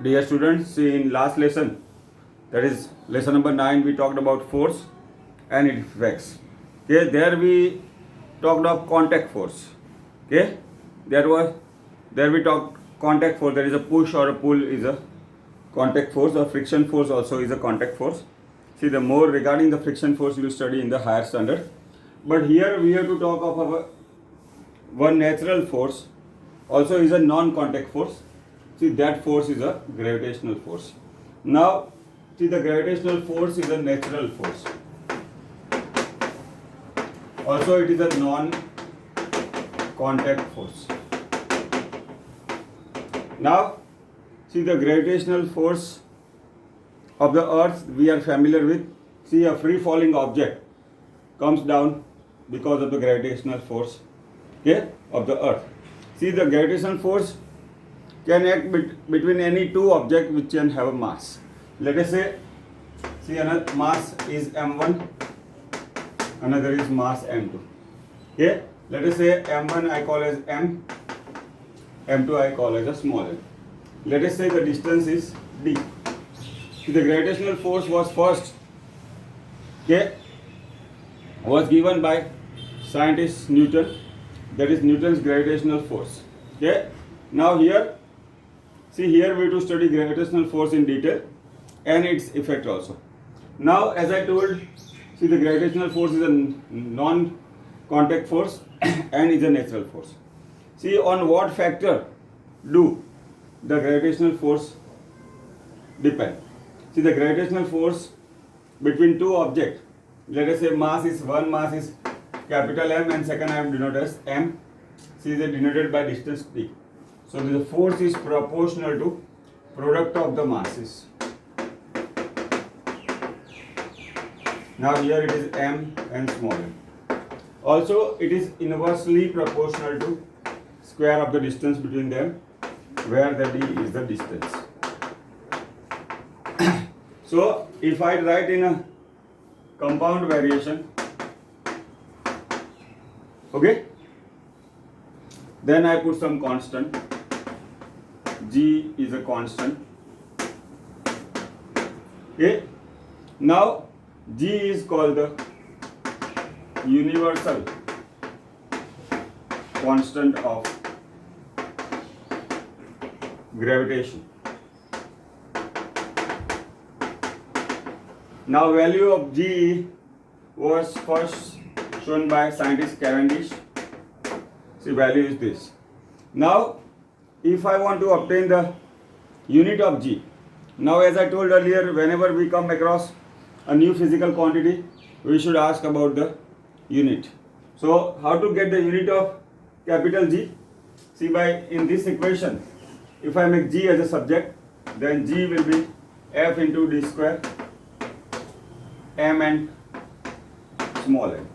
Dear students, see in last lesson, that is lesson number 9, we talked about force and its effects. Okay, there we talked of contact force. Okay, there we talked contact force. There is a push or a pull is a contact force, or friction force also is a contact force. See, the more regarding the friction force you will study in the higher standard. But here we have to talk of our one natural force also is a non-contact force. See, that force is a gravitational force. Now, see, the gravitational force is a natural force. Also, it is a non-contact force. Now, see, the gravitational force of the earth we are familiar with. See, a free falling object comes down because of the gravitational force, okay, of the earth. See, the gravitational force can act between any two objects which can have a mass. Let us say, see, another mass is m1, another is mass m2. Okay, let us say m1 I call as m, m2 I call as a small m. Let us say the distance is d. See, the gravitational force was first, okay, was given by scientist Newton. That is Newton's gravitational force. Okay. Now here, see, here we have to study gravitational force in detail and its effect also. Now, as I told, see, the gravitational force is a non-contact force and is a natural force. See, on what factor do the gravitational force depend? See, the gravitational force between two objects, let us say mass is one mass is capital M and second I am denoted as M. See, they denoted by distance d. So the force is proportional to product of the masses. Now here it is M and small m. Also it is inversely proportional to square of the distance between them, where the d is the distance. So if I write in a compound variation, okay, then I put some constant. G is a constant. Okay. Now G is called the universal constant of gravitation. Now value of G was first shown by scientist Cavendish. See, value is this. Now, if I want to obtain the unit of G, now as I told earlier, whenever we come across a new physical quantity, we should ask about the unit. So, how to get the unit of capital G? See, by in this equation, if I make G as a subject, then G will be F into d square, M and small m.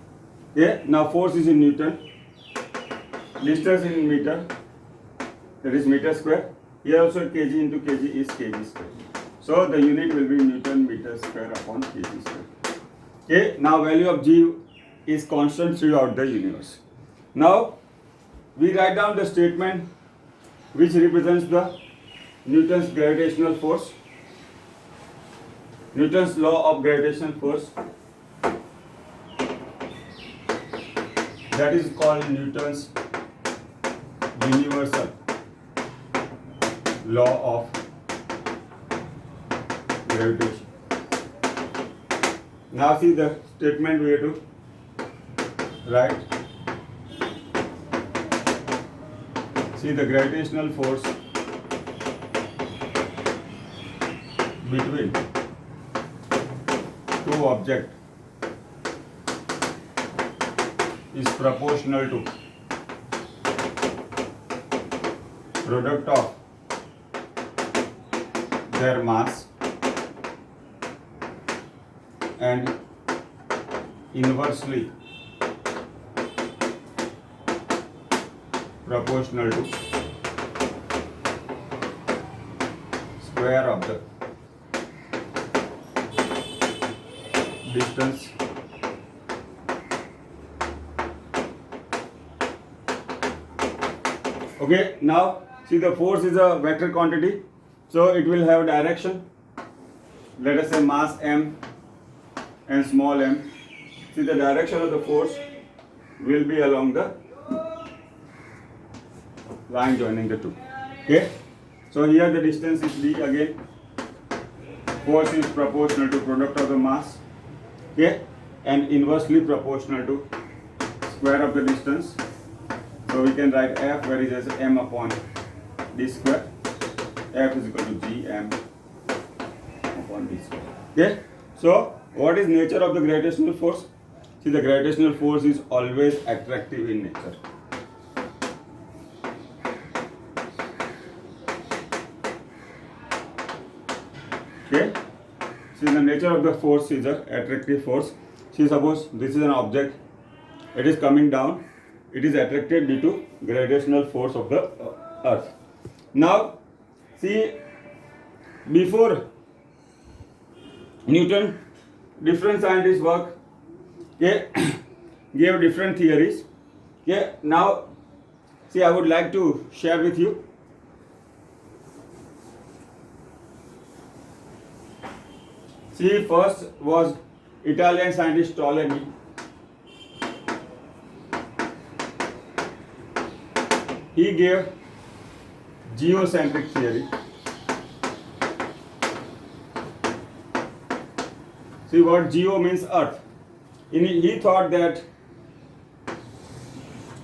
Okay, now force is in Newton, distance in meter, that is meter square. Here also kg into kg is kg square. So the unit will be Newton meter square upon kg square. Okay, now value of G is constant throughout the universe. Now we write down the statement which represents the Newton's gravitational force. Newton's law of gravitational force, that is called Newton's universal law of gravitation. Now see the statement we have to write. See, the gravitational force between two objects is proportional to product of their mass and inversely proportional to square of the distance Okay, now see the force is a vector quantity. So it will have direction. Let us say mass m and small m. See, the direction of the force will be along the line joining the two. Okay. So here the distance is d again. Force is proportional to product of the mass. Okay, and inversely proportional to square of the distance. So we can write F, where is as m upon d square. F is equal to g m upon d square. Okay. So what is nature of the gravitational force? See, the gravitational force is always attractive in nature. Okay. See, the nature of the force is an attractive force. See, suppose this is an object, it is coming down, it is attracted due to gravitational force of the earth. Now, see, before Newton, different scientists work, okay, gave different theories. Okay, now, see, I would like to share with you. See, first was Italian scientist Ptolemy. He gave geocentric theory. See, what geo means earth. He thought that,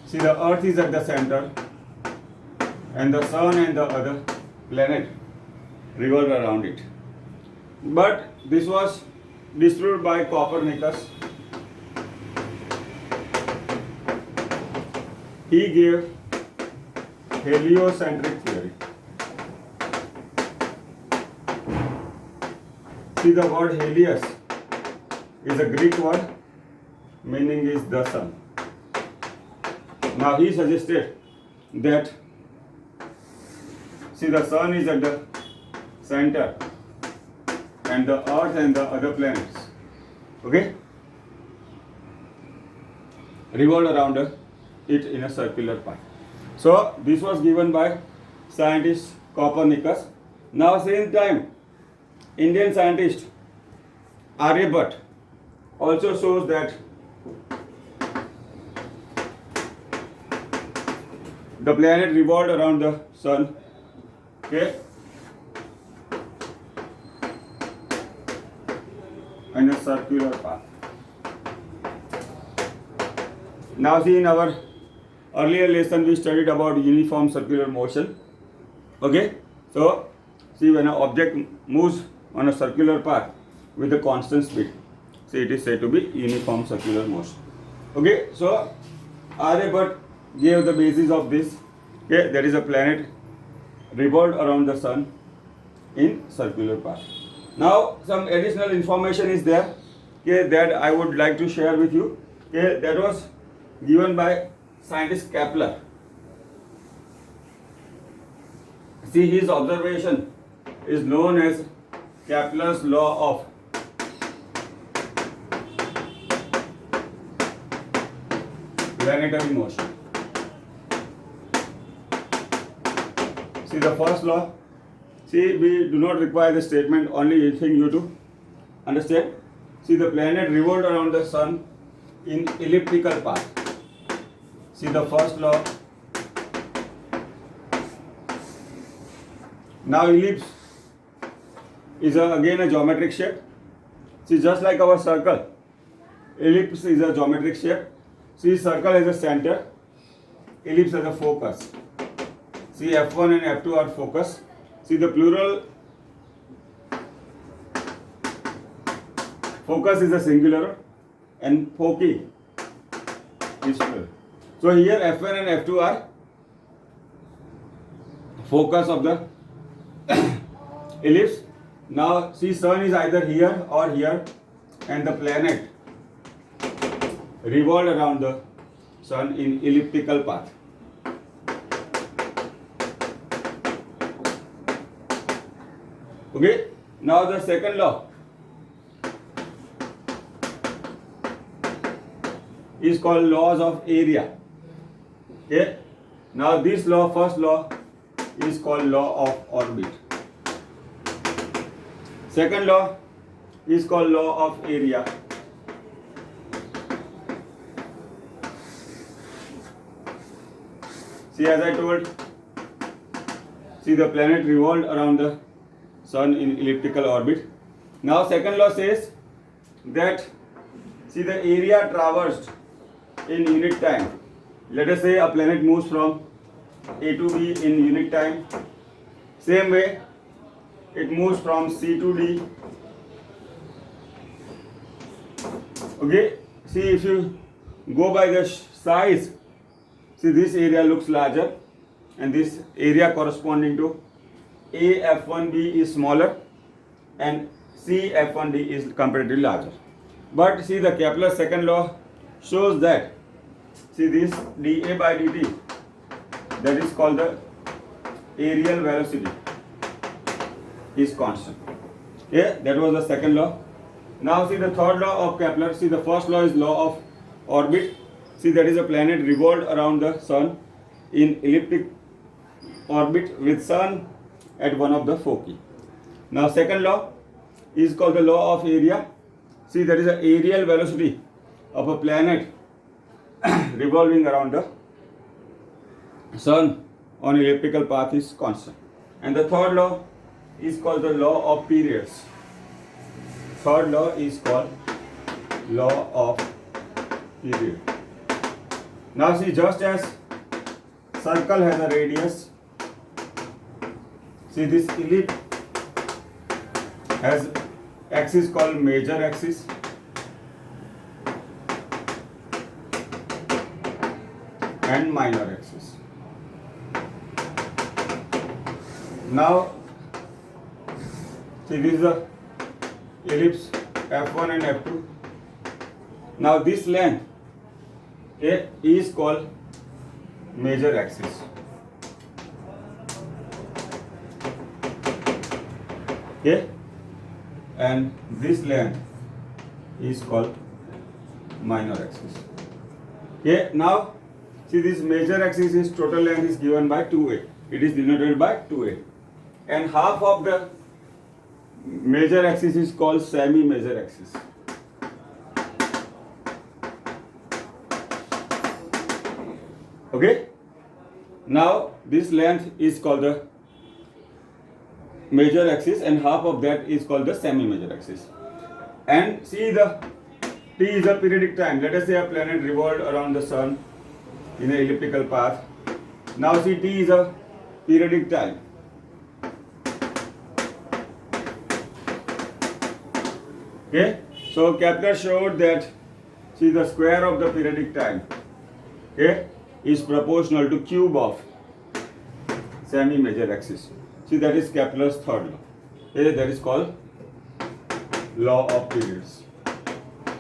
see, the earth is at the center and the sun and the other planet revolve around it. But this was disproved by Copernicus. He gave heliocentric theory. See, the word helios is a Greek word meaning is the sun. Now he suggested that, see, the sun is at the center and the earth and the other planets, okay, revolve around it in a circular path. So this was given by scientist Copernicus. Now same time, Indian scientist Aryabhat also shows that the planet revolved around the sun, okay, in a circular path. Now see, in our earlier lesson we studied about uniform circular motion. Okay, so see, when an object moves on a circular path with a constant speed, see, it is said to be uniform circular motion. Okay, so Aryabhat gave the basis of this. Okay, there is a planet revolved around the sun in circular path. Now some additional information is there, okay, that I would like to share with you. Okay, that was given by scientist Kepler. See, his observation is known as Kepler's law of planetary motion. See, the first law. See, we do not require the statement, only thing you to understand. See, the planet revolved around the sun in elliptical path. See, the first law. Now ellipse is again a geometric shape. See, just like our circle, ellipse is a geometric shape. See, circle has a center, ellipse has a focus. See, F1 and F2 are focus. See, the plural focus is a singular and foci is plural. So here F1 and F2 are focus of the ellipse. Now see, sun is either here or here and the planet revolve around the sun in elliptical path. Okay, now the second law is called laws of area. Okay, now this law, first law, is called law of orbit. Second law is called law of area. See, as I told, see the planet revolved around the sun in elliptical orbit. Now second law says that, see, the area traversed in unit time. Let us say a planet moves from A to B in unit time. Same way, it moves from C to D. Okay, see, if you go by the size, see, this area looks larger and this area corresponding to AF1B is smaller and CF1D is comparatively larger. But see, the Kepler's second law shows that, see, this dA by dt, that is called the aerial velocity, is constant. Yeah, that was the second law. Now see the third law of Kepler. See, the first law is law of orbit. See, that is a planet revolved around the sun in elliptic orbit with sun at one of the foci. Now second law is called the law of area. See, that is the aerial velocity of a planet revolving around the sun on elliptical path is constant. And the third law is called the law of periods. Third law is called law of period. Now see, just as circle has a radius, see, this ellipse has axis called major axis, and minor axis. Now see, this is the ellipse F1 and F2. Now this length is called major axis. Okay, and this length is called minor axis. Okay, now see, this major axis is total length is given by 2a. It is denoted by 2a, and half of the major axis is called semi-major axis. Okay, now this length is called the major axis and half of that is called the semi-major axis. And see, the t is a periodic time. Let us say a planet revolved around the sun in an elliptical path. Now see, t is a periodic time. Okay, so Kepler showed that, see, the square of the periodic time, okay, is proportional to cube of semi-major axis. See, that is Kepler's third law. Okay, that is called law of periods.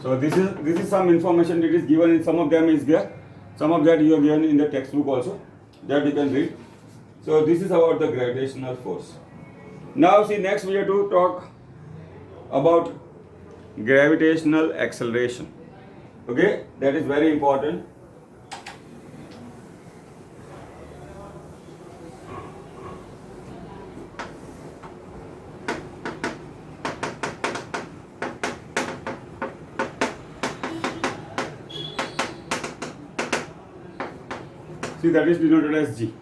So this is some information that is given in, some of them is there, some of that you have given in the textbook also, that you can read. So this is about the gravitational force. Now see, next we have to talk about gravitational acceleration. Okay, that is very important. See, that is denoted as g.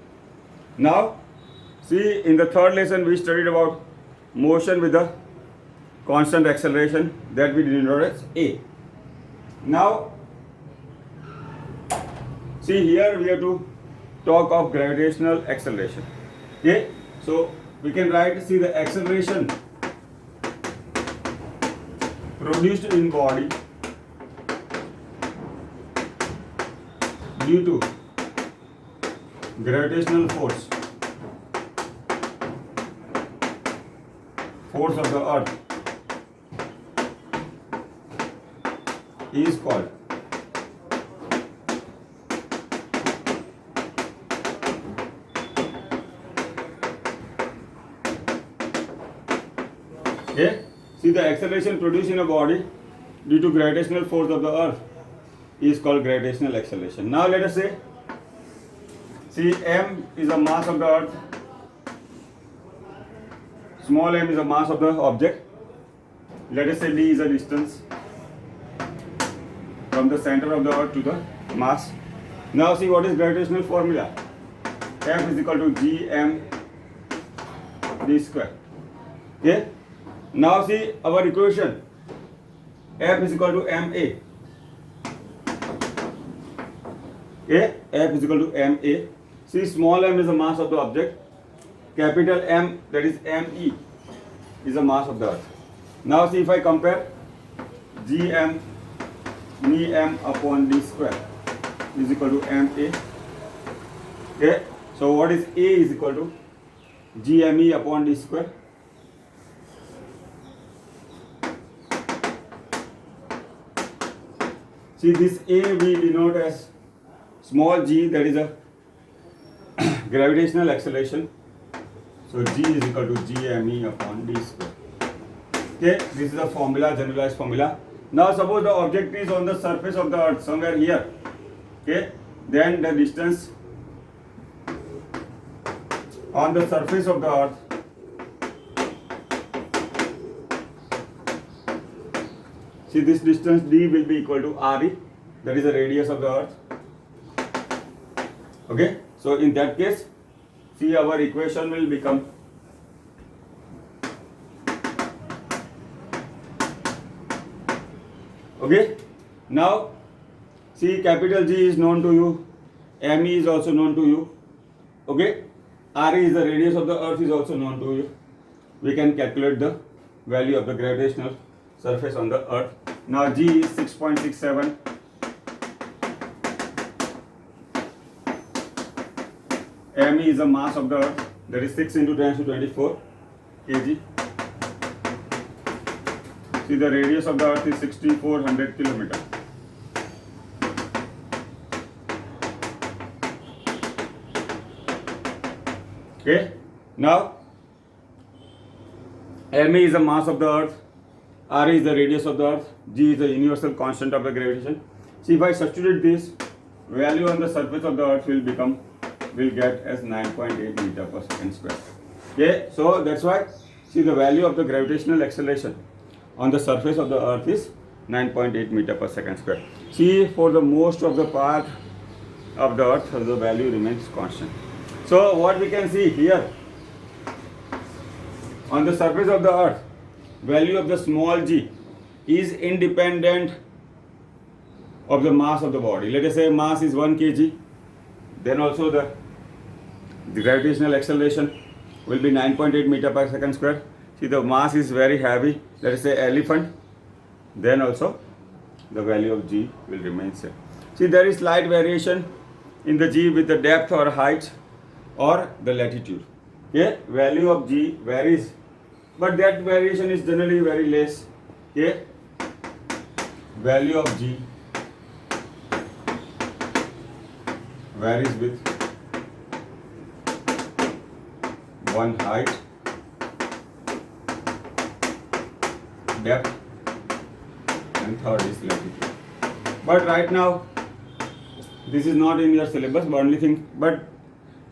Now see, in the third lesson we studied about motion with the constant acceleration, that we denoted as a. Now see, here we have to talk of gravitational acceleration. Okay, so we can write, see, the acceleration produced in body due to gravitational force of the earth is called okay. See, the acceleration produced in a body due to gravitational force of the earth is called gravitational acceleration. Now let us say, see, m is the mass of the earth, small m is the mass of the object, let us say d is a distance from the center of the earth to the mass. Now see what is gravitational formula. F is equal to gm d square. Okay. Now see our equation. F is equal to ma. Okay. F is equal to ma. See, small m is the mass of the object. Capital M, that is me, is the mass of the earth. Now see if I compare gm me m upon d square is equal to ma. Okay. So what is A is equal to gme upon d square. See, this A we denote as small g, that is a gravitational acceleration. So g is equal to gme upon d square. Okay, this is a formula, generalized formula. Now suppose the object is on the surface of the earth, somewhere here. Okay, then the distance on the surface of the earth see, this distance d will be equal to re, that is the radius of the earth. Okay, so in that case, see, our equation will become okay. Now see, capital G is known to you, me is also known to you. Okay, re is the radius of the earth is also known to you. We can calculate the value of the gravitational surface on the earth. Now G is 6.67. me is the mass of the earth, that is 6 into 10 to 24 kg. See, the radius of the earth is 6400 kilometers. Okay, now me is the mass of the earth, re is the radius of the earth, g is the universal constant of the gravitation. See, if I substitute this, value on the surface of the earth will get as 9.8 meter per second square. Okay, so that's why, see, the value of the gravitational acceleration on the surface of the earth is 9.8 meter per second square. See, for the most of the part of the earth, the value remains constant. So what we can see here, on the surface of the earth, value of the small g is independent of the mass of the body. Let us say mass is 1 kg, then also the gravitational acceleration will be 9.8 meter per second square. See, the mass is very heavy, let us say elephant, then also the value of g will remain same. See, there is slight variation in the g with the depth or height or the latitude. Okay, value of g varies, but that variation is generally very less. Okay, value of g varies with one height, depth, and third is latitude. But right now, this is not in your syllabus, but only thing, but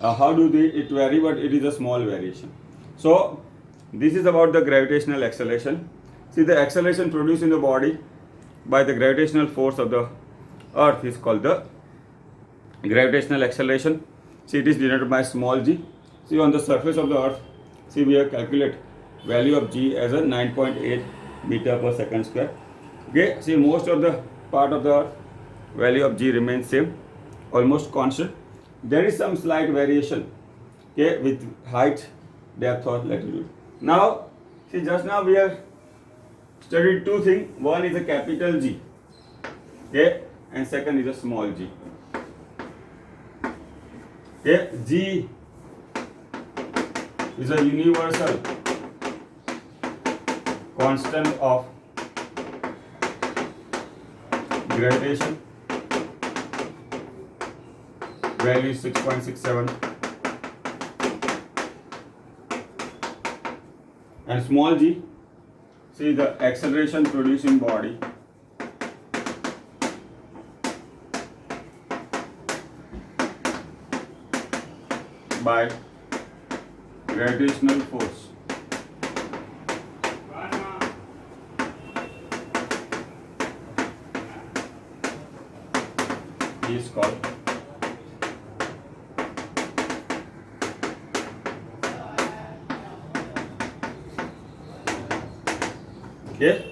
how do it vary? But it is a small variation. So this is about the gravitational acceleration. See, the acceleration produced in the body by the gravitational force of the earth is called the gravitational acceleration. See, it is denoted by small g. See, on the surface of the earth, see, we have calculated value of g as a 9.8 meter per second square. Okay, see, most of the part of the earth, value of g remains same, almost constant. There is some slight variation, okay, with height, depth or latitude. Now, see, just now we have studied two things. One is a capital G, okay, and second is a small g. Okay, g is a universal constant of gravitation. Value is 6.67. And small g, see, the acceleration produced in body by gravitational force is called. Okay.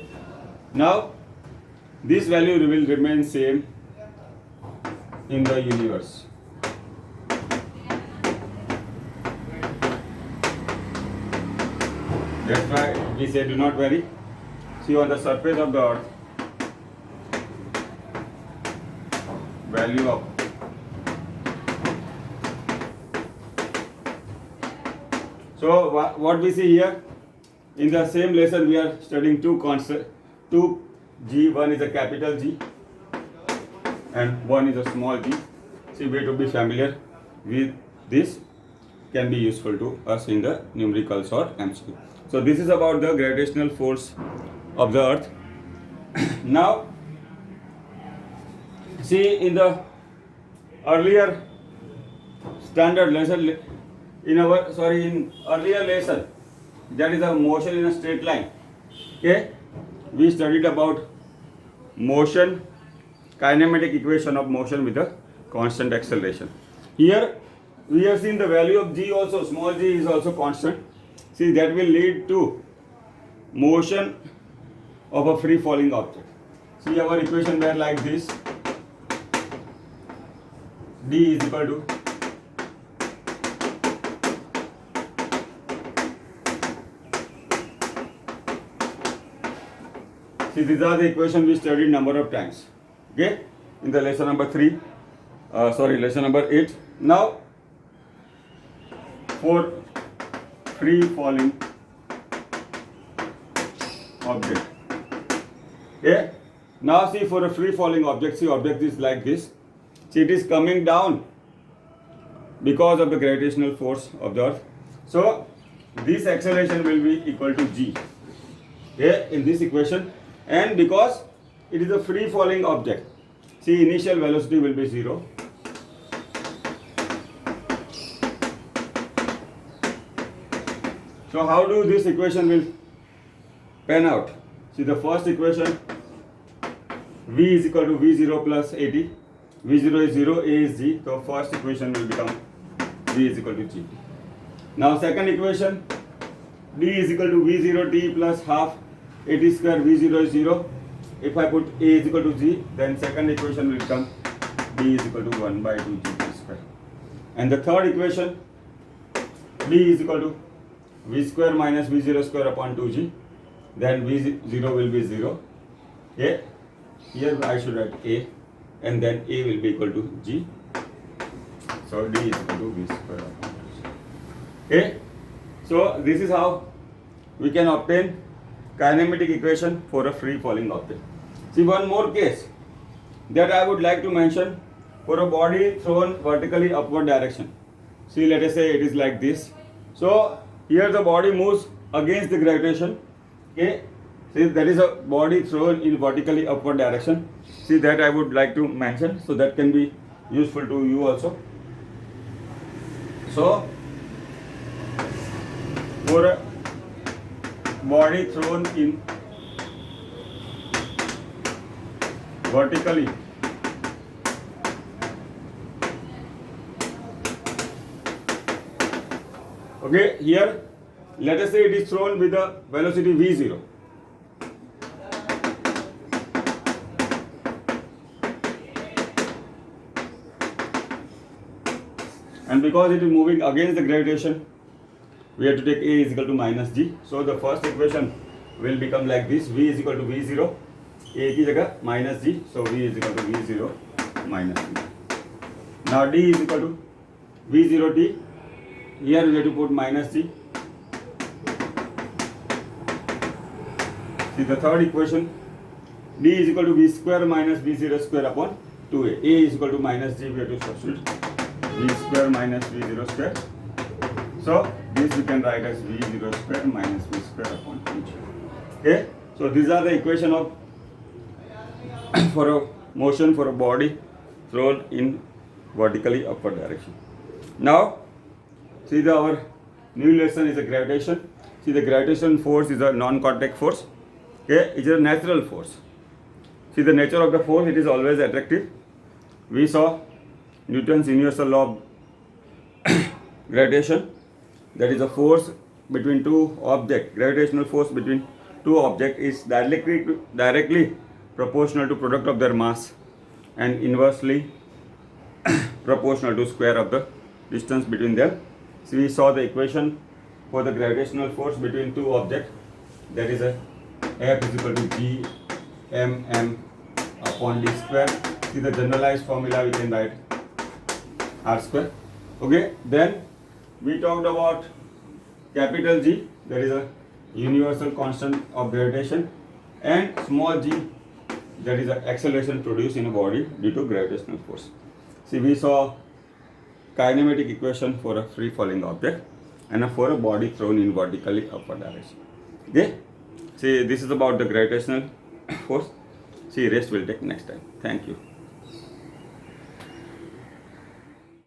Now this value will remain same in the universe. That's why we say do not vary. See, on the surface of the earth, value of so what we see here in the same lesson, we are studying two concepts, two G. One is a capital G and one is a small g. See, way to be familiar with this can be useful to us in the numericals or MCQ. So this is about the gravitational force of the earth. Now see, in the earlier standard lesson, in earlier lesson, that is a motion in a straight line. Okay, we studied about motion, kinematic equation of motion with a constant acceleration. Here we have seen the value of g also, small g is also constant. See, that will lead to motion of a free falling object. See, our equation were like this: d is equal to see, these are the equations we studied number of times. Okay, in the lesson number 8. Now, for free falling object. Okay, now see, for a free falling object, see, object is like this. See, it is coming down because of the gravitational force of the earth. So this acceleration will be equal to g. Okay, in this equation. And because it is a free falling object, see, initial velocity will be 0. So how do this equation will pan out? See, the first equation, v is equal to v0 plus at. v0 is 0, a is g. So first equation will become v is equal to g. Now second equation, d is equal to v0 t plus half at square, v0 is 0. If I put a is equal to g, then second equation will become d is equal to 1 by 2 g square. And the third equation, d is equal to v square minus v0 square upon 2g. Then v0 will be 0. Okay. Here I should write a, and then a will be equal to g. So d is equal to v square upon 2g. Okay. So this is how we can obtain kinematic equation for a free falling object. See, one more case that I would like to mention for a body thrown vertically upward direction. See, let us say it is like this. So here the body moves against the gravitation. Okay, see, that is a body thrown in vertically upward direction. See, that I would like to mention, so that can be useful to you also. So for a body thrown in vertically okay, here let us say it is thrown with a velocity v0. And because it is moving against the gravitation, we have to take a is equal to minus g. So the first equation will become like this: v is equal to v0, a की जगह minus g. So v is equal to v0 minus g. Now d is equal to v0 t. Here we have to put minus g. See, the third equation, d is equal to v square minus v0 square upon 2a. A is equal to minus g. We have to substitute v square minus v0 square. So this we can write as v0 square minus v square upon 2g. Okay. So these are the equation of for a motion for a body thrown in vertically upward direction. Now see, our new lesson is a gravitation. See, the gravitation force is a non-contact force. Okay, it is a natural force. See, the nature of the force, it is always attractive. we saw Newton's universal law of gravitation, that is a force between two objects. Gravitational force between two objects is directly proportional to product of their mass and inversely proportional to square of the distance between them. So we saw the equation for the gravitational force between two objects, that is a F is equal to G mm upon d square. See the generalized formula, we can write r square. Okay, then we talked about capital G, that is a universal constant of gravitation, and small g, that is the acceleration produced in a body due to gravitational force. See, we saw kinematic equation for a free falling object and for a body thrown in vertically upward direction. Okay, see, this is about the gravitational force. See, rest will take next time. Thank you.